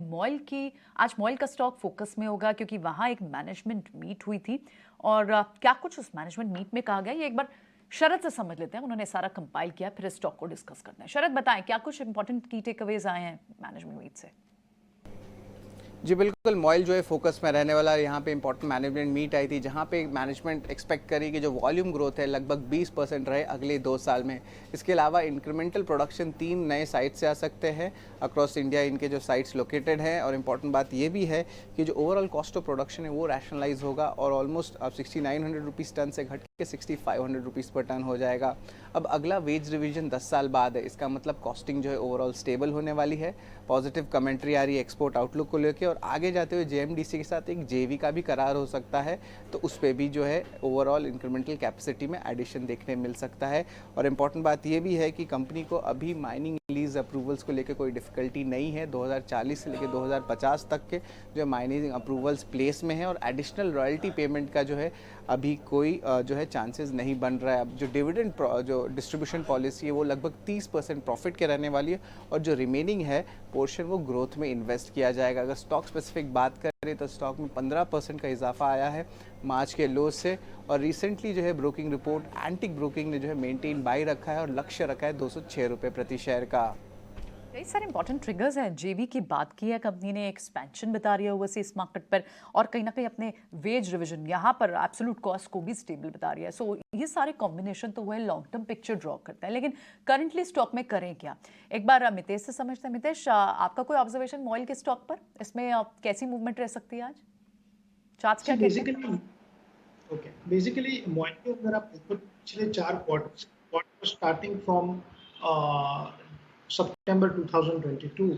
Mall की, आज mall का स्टॉक फोकस में होगा क्योंकि वहां एक मैनेजमेंट मीट हुई थी और क्या कुछ उस मैनेजमेंट मीट में कहा गया ये एक बार शरद से समझ लेते हैं। उन्होंने सारा कंपाइल किया, फिर इस स्टॉक को डिस्कस करते हैं। शरद बताएं क्या कुछ इंपॉर्टेंट की टेकअवेज आए हैं मैनेजमेंट मीट से। जी बिल्कुल, मॉइल जो है फोकस में रहने वाला है। यहाँ पे इंपॉर्टेंट मैनेजमेंट मीट आई थी जहाँ पे मैनेजमेंट एक्सपेक्ट करी कि जो वॉल्यूम ग्रोथ है लगभग 20% रहे अगले 2 साल में। इसके अलावा इंक्रीमेंटल प्रोडक्शन 3 नए साइट से आ सकते हैं अक्रॉस इंडिया, इनके जो साइट्स लोकेटेड हैं। और इम्पॉर्टेंट बात ये भी है कि जो ओवरऑल कॉस्ट ऑफ प्रोडक्शन है वो रैशनलाइज होगा और ऑलमोस्ट अब 6900 रुपीज़ टन से घट के 6500 रुपीज़ पर टन हो जाएगा। अब अगला वेज रिवीजन 10 साल बाद है, इसका मतलब कॉस्टिंग जो है ओवरऑल स्टेबल होने वाली है। पॉजिटिव कमेंट्री आ रही है एक्सपोर्ट आउटलुक को लेकर और आगे जाते हुए जेएमडीसी के साथ एक जेवी का भी करार हो सकता है, तो उस पर भी जो है ओवरऑल इंक्रीमेंटल कैपेसिटी में एडिशन देखने मिल सकता है। और इम्पॉर्टेंट बात ये भी है कि कंपनी को अभी माइनिंग लीज अप्रूवल्स को लेकर कोई डिफिकल्टी नहीं है। 2040 से लेकर 2050 तक के जो माइनिंग अप्रूवल्स प्लेस में है और एडिशनल रॉयल्टी पेमेंट का जो है अभी कोई जो है चांसेस नहीं बन रहा है। अब जो डिविडेंड जो डिस्ट्रीब्यूशन पॉलिसी है वो लगभग 30% प्रॉफिट के रहने वाली है और जो रिमेनिंग है पोर्शन वो ग्रोथ में इन्वेस्ट किया जाएगा। अगर स्टॉक स्पेसिफिक बात करें तो स्टॉक में 15% का इजाफा आया है मार्च के लो से। और रिसेंटली जो है ब्रोकिंग रिपोर्ट एंटिक ब्रोकिंग ने जो है मेंटेन बाई रखा है और लक्ष्य रखा है 206 रुपये प्रति शेयर का। कई सारे इंपॉर्टेंट ट्रिगर्स हैं। जेवी की बात की है कंपनी ने, एक्सपेंशन बता रही है ओवरसीज मार्केट पर और कहीं ना कहीं अपने वेज रिवीजन यहाँ पर एब्सोल्यूट कॉस्ट को भी स्टेबल बता रही है। सो ये सारे कॉम्बिनेशन तो हुए लॉन्ग टर्म पिक्चर ड्रॉ करते हैं, लेकिन करंटली स्टॉक में करें क्या, एक बार मितेश से समझते हैं। मितेश, आपका कोई ऑब्जर्वेशन मॉइल के स्टॉक पर, इसमें कैसी मूवमेंट रह सकती है आज, चार्ट्स क्या कहते हैं? बेसिकली मॉइल के अंदर आप देखो पिछले 4 क्वार्टर स्टार्टिंग फ्रॉम सितंबर 2022,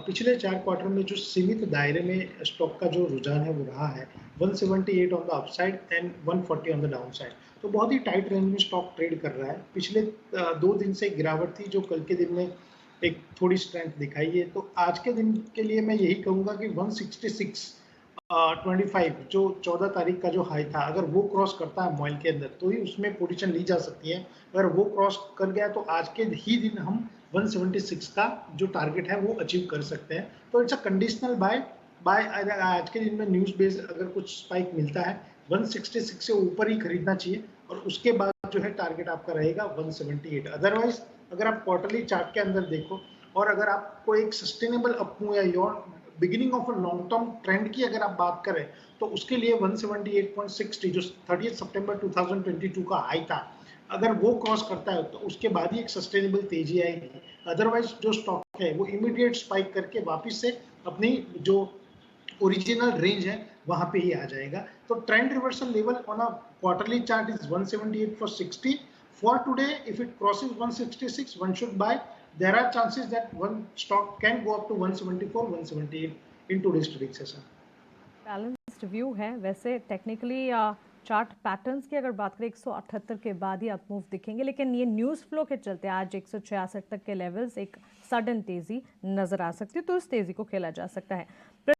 पिछले 4 क्वार्टर में जो सीमित दायरे में स्टॉक का जो रुझान है वो रहा है 178 on the upside and 140 on the down side. तो बहुत ही टाइट रेंज में स्टॉक ट्रेड कर रहा है। पिछले 2 दिन से गिरावट थी जो कल के दिन में एक थोड़ी स्ट्रेंथ दिखाई है। तो आज के दिन के लिए मैं यही कहूँगा कि 166.25 जो 14 तारीख का जो हाई था, अगर वो क्रॉस करता है मॉइल के अंदर तो ही उसमें पोजीशन ली जा सकती है। अगर वो क्रॉस कर गया तो आज के ही दिन हम 176 का जो टारगेट है वो अचीव कर सकते हैं। तो इट्स अ कंडीशनल बाय आज के दिन में न्यूज बेस अगर कुछ स्पाइक मिलता है 166 से ऊपर ही खरीदना चाहिए और उसके बाद जो है टारगेट आपका रहेगा 178। अदरवाइज अगर आप क्वार्टरली चार्ट के अंदर देखो और अगर आपको एक सस्टेनेबल अपमूव या your beginning of a long term trend की अगर आप बात करें तो उसके लिए 178.60 जो 30 सितंबर 2022 का हाई था, अगर वो क्रॉस करता है तो उसके बाद ही एक सस्टेनेबल तेजी आएगी। अदरवाइज जो स्टॉक है वो इमीडिएट स्पाइक करके वापस से अपनी जो ओरिजिनल रेंज है वहां पे ही आ जाएगा। तो trend reversal level on a quarterly chart is 178 for 60 for today. If it crosses 166 one should buy. There are chances that one stock can go up to 174 178 in today's trading session. Balanced view है वैसे technically. Chart patterns की अगर बात करें 178 के बाद ही आप move दिखेंगे, लेकिन ये न्यूज़ फ्लो के चलते आज 166 तक के लेवल्स एक सडन तेज़ी नज़र आ सकती है, तो उस तेज़ी को खेला जा सकता है।